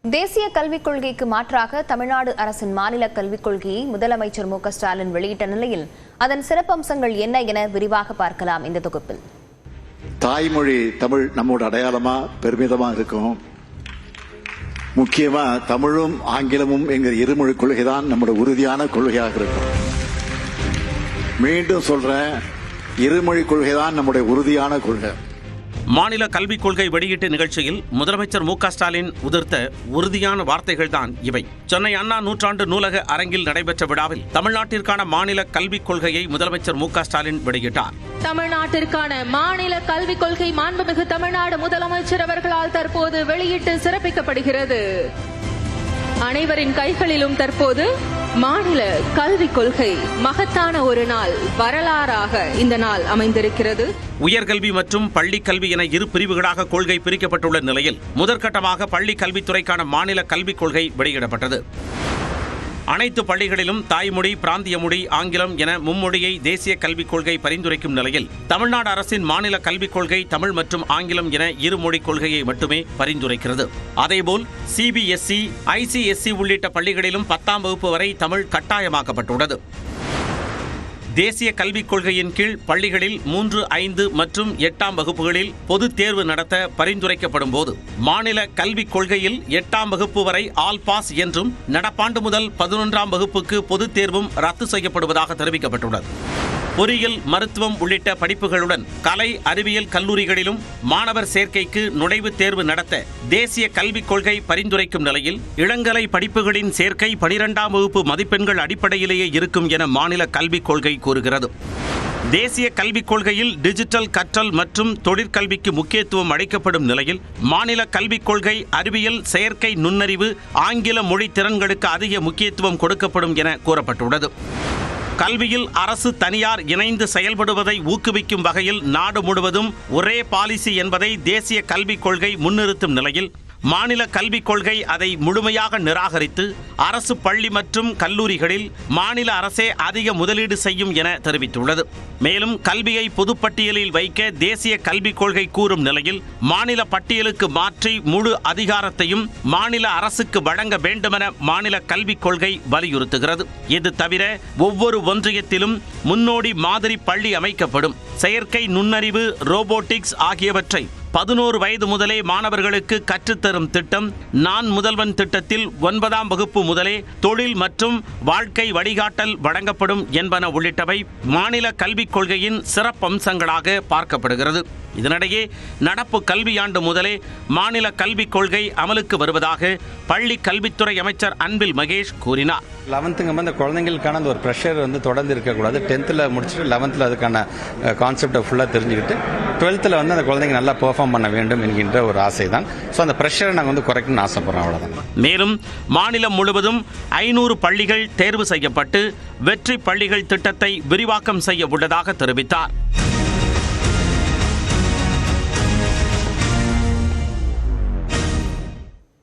தேசிய கல்விக் கொள்கைக்கு மாற்றாக தமிழ்நாடு அரசின் மாநில கல்விக் கொள்கையை முதலமைச்சர் மு க ஸ்டாலின் வெளியிட்ட நிலையில் அதன் சிறப்பம்சங்கள் என்ன என விரிவாக பார்க்கலாம் இந்த தொகுப்பில். தாய்மொழி தமிழ் நம்மோட அடையாளமா பெருமிதமா இருக்கும். முக்கியமா தமிழும் ஆங்கிலமும் என்கிற இருமொழி கொள்கைதான் நம்முடைய உறுதியான கொள்கையாக இருக்கும். மீண்டும் சொல்றேன், இருமொழி கொள்கைதான் நம்முடைய உறுதியான கொள்கை. மாநில கல்விக் கொள்கை வெளியீட்டு நிகழ்ச்சியில் முதலமைச்சர் மு க ஸ்டாலின் உதிர்த்த உறுதியான வார்த்தைகள் தான் இவை. சென்னை அண்ணா நூற்றாண்டு நூலக அரங்கில் நடைபெற்ற விழாவில் தமிழ்நாட்டிற்கான மாநில கல்விக் கொள்கையை முதலமைச்சர் மு க ஸ்டாலின் வெளியிட்டார். தமிழ்நாட்டிற்கான மாநில கல்விக் கொள்கை மாண்புமிகு தமிழ்நாடு முதலமைச்சர் அவர்களால் தற்போது வெளியிட்டு சிறப்பிக்கப்படுகிறது. அனைவரின் கைகளிலும் தற்போது மாநில கல்விக் கொள்கை மகத்தான ஒரு நாள், வரலாறாக இந்த நாள் அமைந்திருக்கிறது. உயர்கல்வி மற்றும் பள்ளி கல்வி என இரு பிரிவுகளாக கொள்கை பிரிக்கப்பட்டுள்ள நிலையில் முதற்கட்டமாக பள்ளி கல்வித்துறைக்கான மாநில கல்விக் கொள்கை வெளியிடப்பட்டது. அனைத்து பள்ளிகளிலும் தாய்மொழி, பிராந்திய மொழி, ஆங்கிலம் என மும்மொழியை தேசிய கல்விக் கொள்கை பரிந்துரைக்கும் நிலையில் தமிழ்நாடு அரசின் மாநில கல்விக் கொள்கை தமிழ் மற்றும் ஆங்கிலம் என இருமொழி கொள்கையை மட்டுமே பரிந்துரைக்கிறது. அதேபோல் சிபிஎஸ்இ, ஐசிஎஸ்இ உள்ளிட்ட பள்ளிகளிலும் 10ஆம் வகுப்பு வரை தமிழ் கட்டாயமாக்கப்பட்டுள்ளது. தேசிய கல்விக் கொள்கையின் கீழ் பள்ளிகளில் 3, 5 மற்றும் 8ஆம் வகுப்புகளில் பொதுத் தேர்வு நடத்த பரிந்துரைக்கப்படும் போது மாநில கல்விக் கொள்கையில் 8ஆம் வகுப்பு வரை ஆல் பாஸ் என்றும் நடப்பாண்டு முதல் 11ஆம் வகுப்புக்கு பொதுத் தேர்வும் ரத்து செய்யப்படுவதாக தெரிவிக்கப்பட்டுள்ளது. பொறியியல், மருத்துவம் உள்ளிட்ட படிப்புகளுடன் கலை, அறிவியல் கல்லூரிகளிலும் மாணவர் சேர்க்கைக்கு நுழைவுத் தேர்வு நடத்த தேசிய கல்விக் கொள்கை பரிந்துரைக்கும் நிலையில் இளங்கலை படிப்புகளின் சேர்க்கை 12ஆம் வகுப்பு மதிப்பெண்கள் அடிப்படையிலேயே இருக்கும் என மாநில கல்விக் கொள்கை கூறுகிறது. தேசிய கல்விக் கொள்கையில் டிஜிட்டல் கற்றல் மற்றும் தொழிற்கல்விக்கு முக்கியத்துவம் அளிக்கப்படும் நிலையில் மாநில கல்விக் கொள்கை அறிவியல், செயற்கை நுண்ணறிவு, ஆங்கில மொழி திறன்களுக்கு அதிக முக்கியத்துவம் கொடுக்கப்படும் என கூறப்பட்டுள்ளது. கல்வியில் அரசு, தனியார் இணைந்து செயல்படுவதை ஊக்குவிக்கும் வகையில் நாடு முழுவதும் ஒரே பாலிசி என்பதை தேசிய கல்விக் கொள்கை முன்னிறுத்தும் நிலையில் மாநில கல்விக் கொள்கை அதை முழுமையாக நிராகரித்து அரசு பள்ளி மற்றும் கல்லூரிகளில் மாநில அரசே அதிக முதலீடு செய்யும் என தெரிவித்துள்ளது. மேலும் கல்வியை பொதுப்பட்டியலில் வைக்க தேசிய கல்விக் கொள்கை கூறும் நிலையில் மாநில பட்டியலுக்கு மாற்றி முழு அதிகாரத்தையும் மாநில அரசுக்கு வழங்க வேண்டுமென மாநில கல்விக் கொள்கை வலியுறுத்துகிறது. இது தவிர ஒவ்வொரு ஒன்றியத்திலும் முன்னோடி மாதிரி பள்ளி அமைக்கப்படும். செயற்கை நுண்ணறிவு, ரோபோட்டிக்ஸ் ஆகியவற்றை 11 வயது முதலே மாணவர்களுக்கு கற்றுத்தரும் திட்டம், நான் முதல்வன் திட்டத்தில் 9ஆம் வகுப்பு முதலே தொழில் மற்றும் வாழ்க்கை வழிகாட்டல் வழங்கப்படும் என்பன உள்ளிட்டவை மாநில கல்விக் கொள்கையின் சிறப்பம்சங்களாக பார்க்கப்படுகிறது. இதனிடையே நடப்பு கல்வியாண்டு முதலே மாநில கல்விக் கொள்கை அமலுக்கு வருவதாக பள்ளி கல்வித்துறை அமைச்சர் அன்பில் மகேஷ் கூறினார். 11th அந்த குழந்தைங்களுக்கான அந்த ஒரு ப்ரெஷர் தொடர்ந்து இருக்கக்கூடாது. 10th முடிச்சுட்டு 11th அதுக்கான கான்செப்டை ஃபுல்லாக தெரிஞ்சுக்கிட்டு 12th அந்த குழந்தைங்க நல்லா பெர்ஃபார்ம் பண்ண வேண்டும் என்கின்ற ஒரு ஆசை தான். ஸோ அந்த ப்ரெஷரை நாங்கள் குறைக்கணும்னு ஆசைப்படுறோம், அவ்வளோதான். மேலும் மாநிலம் முழுவதும் 500 பள்ளிகள் தேர்வு செய்யப்பட்டு வெற்றி பள்ளிகள் திட்டத்தை விரிவாக்கம் செய்ய உள்ளதாக தெரிவித்தார்.